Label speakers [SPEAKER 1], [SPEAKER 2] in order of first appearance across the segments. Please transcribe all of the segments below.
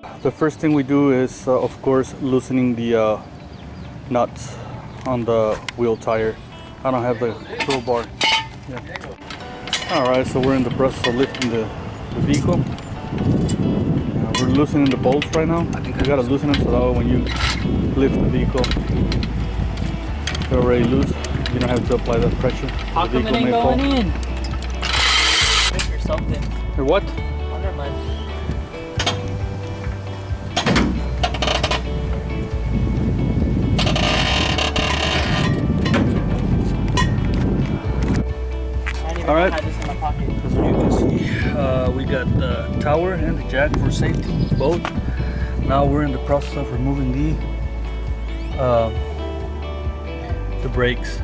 [SPEAKER 1] The first thing we do is, of course, loosening the nuts on the wheel tire. I don't have the crowbar. Yeah. Alright, so we're in the process of lifting the vehicle. We're loosening the bolts right now. You gotta loosen them so that way when you lift the vehicle, they're already loose. You don't have to apply that pressure.
[SPEAKER 2] How come it ain't going in? Or something.
[SPEAKER 1] Or what?
[SPEAKER 2] Oh, never mind.
[SPEAKER 1] All right. As you can see, we got the tower and the jack for safety, both. Now we're in the process of removing the brakes.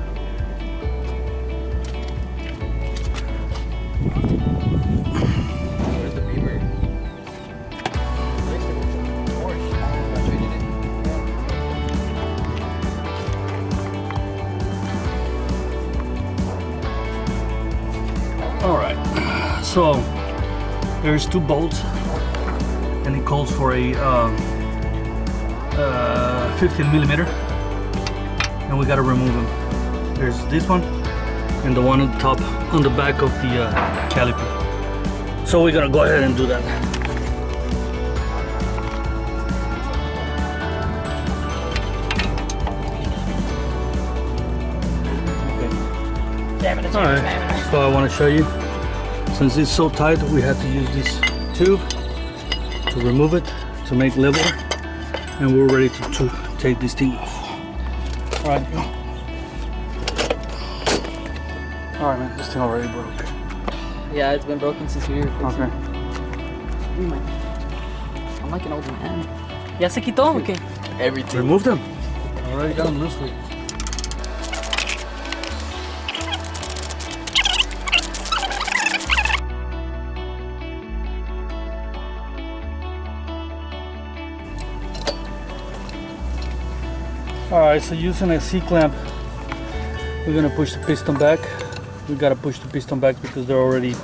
[SPEAKER 3] Where's the beamer?
[SPEAKER 1] All right, so there's 2 bolts, and it calls for a 15 millimeter, and we got to remove them. There's this one and the one on the top, on the back of the caliper. So we're gonna go ahead and do that. Okay. All right. So I want to show you. Since it's so tight, we have to use this tube to remove it to make level, and we're ready to take this thing off. All right. All right, man. This thing already broke.
[SPEAKER 2] Yeah, it's been broken since we were fixing
[SPEAKER 1] Okay.
[SPEAKER 2] it. I'm like an old man. ¿Ya se quitó? Okay.
[SPEAKER 3] Everything.
[SPEAKER 1] Remove them. Already got them loose with. Alright, so using a C-clamp, we're gonna push the piston back. We gotta push the piston back because they're already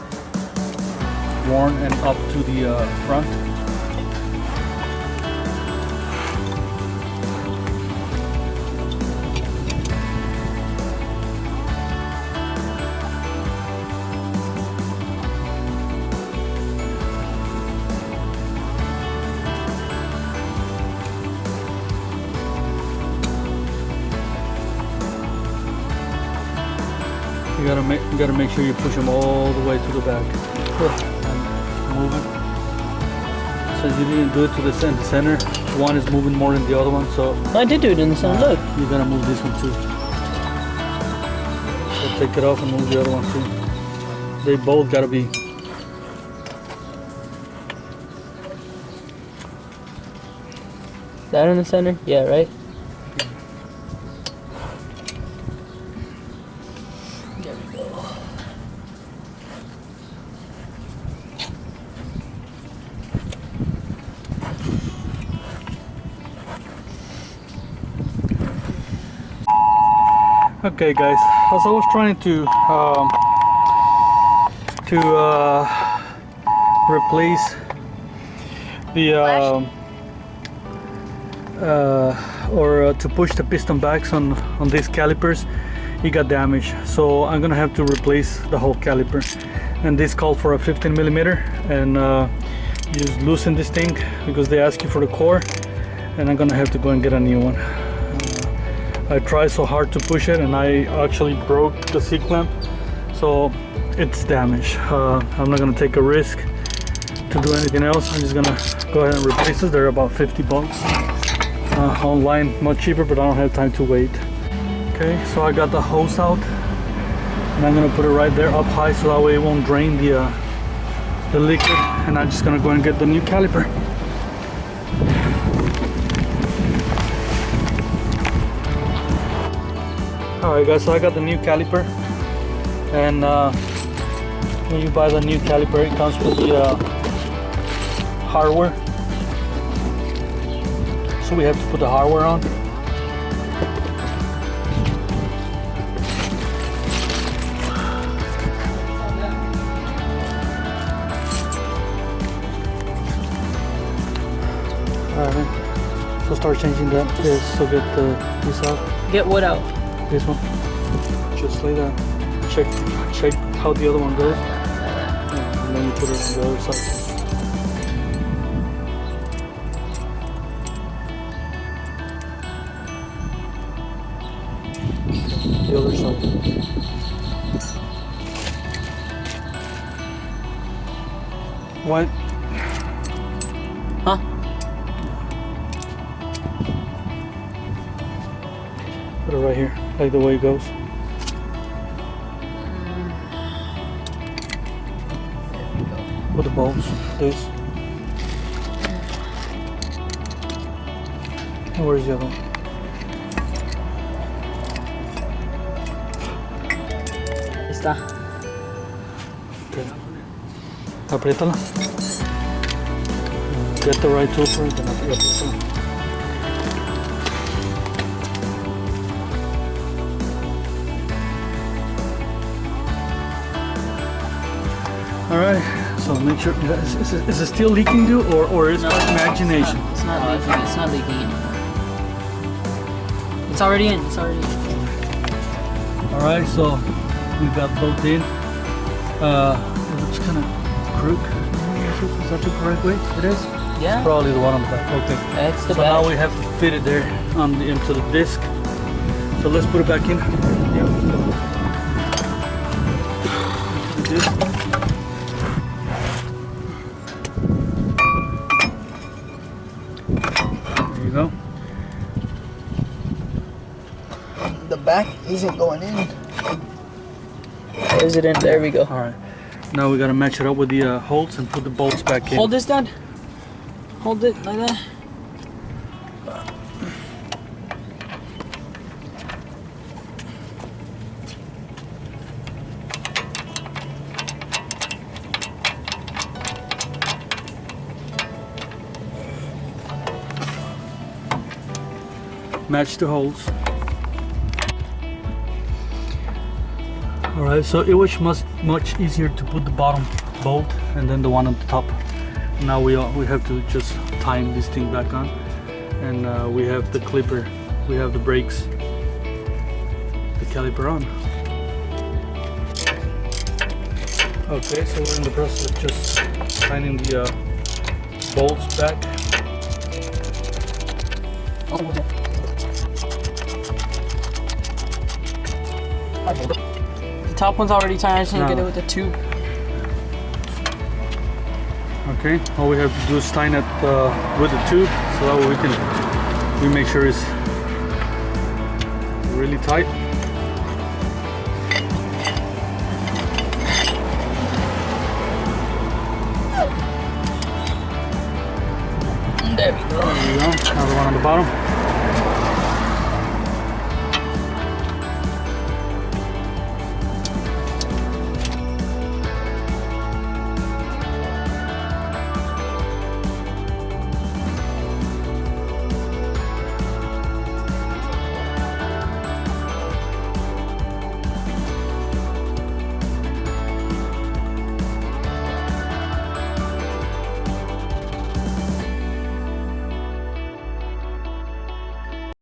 [SPEAKER 1] worn and up to the front. You gotta make sure you push them all the way to the back. And move it. Since you didn't do it to the center, one is moving more than the other one, so
[SPEAKER 2] I did do it in the center. Look.
[SPEAKER 1] you're gonna move this one too. So take it off and move the other one too. They both gotta be.
[SPEAKER 2] That in the center? Yeah, right? There we go.
[SPEAKER 1] Okay, guys. As I was trying to replace the to push the piston backs on these calipers, it got damaged. So I'm gonna have to replace the whole caliper. And this called for a 15 millimeter, and you just loosen this thing because they ask you for the core, and I'm gonna have to go and get a new one. I tried so hard to push it, and I actually broke the C-clamp, so it's damaged. I'm not gonna take a risk to do anything else. I'm just gonna go ahead and replace it. They're about 50 bucks online, much cheaper, but I don't have time to wait. Okay, so I got the hose out, and I'm gonna put it right there up high so that way it won't drain the liquid, and I'm just gonna go and get the new caliper. Alright guys, so I got the new caliper, and when you buy the new caliper, it comes with the hardware. So we have to put the hardware on. So start changing that. Yes, so get this out.
[SPEAKER 2] Get what out?
[SPEAKER 1] This one. Just like that. Check how the other one goes. And then you put it on the other side. The other side. What?
[SPEAKER 2] Huh?
[SPEAKER 1] Put it right here, like the way it goes. Put the bolts, this. And where's the other one?
[SPEAKER 2] Ahí está.
[SPEAKER 1] Okay. Apriétala. Get the right tool first, then apriétala. Alright, so make sure, is it still leaking, dude, or is it imagination?
[SPEAKER 2] It's not leaking. It's not leaking anymore. It's already in. It's already in.
[SPEAKER 1] Alright, so we got both in. It looks kind of crook. Is that the correct way? It is?
[SPEAKER 2] Yeah.
[SPEAKER 1] It's probably the one on the back. Okay.
[SPEAKER 2] That's the
[SPEAKER 1] So
[SPEAKER 2] back.
[SPEAKER 1] now we have to fit it there into the disc. So let's put it back in. Yeah. The disc. There you go.
[SPEAKER 2] The back isn't going in. Is it in? There we go.
[SPEAKER 1] All right. Now we gotta match it up with the holes and put the bolts back in.
[SPEAKER 2] Hold this, Dad. Hold it like that.
[SPEAKER 1] Match the holes. Alright, so it was much easier to put the bottom bolt and then the one on the top. Now we have to just time this thing back on, and we have the clipper, we have the brakes, the caliper on. Okay, so we're in the process of just tightening the bolts back.
[SPEAKER 2] The top one's already tight. I just need to get it with the tube.
[SPEAKER 1] Okay, all we have to do is tighten it with the tube, so that way we make sure it's really tight.
[SPEAKER 2] There we go.
[SPEAKER 1] There you go. Another one on the bottom.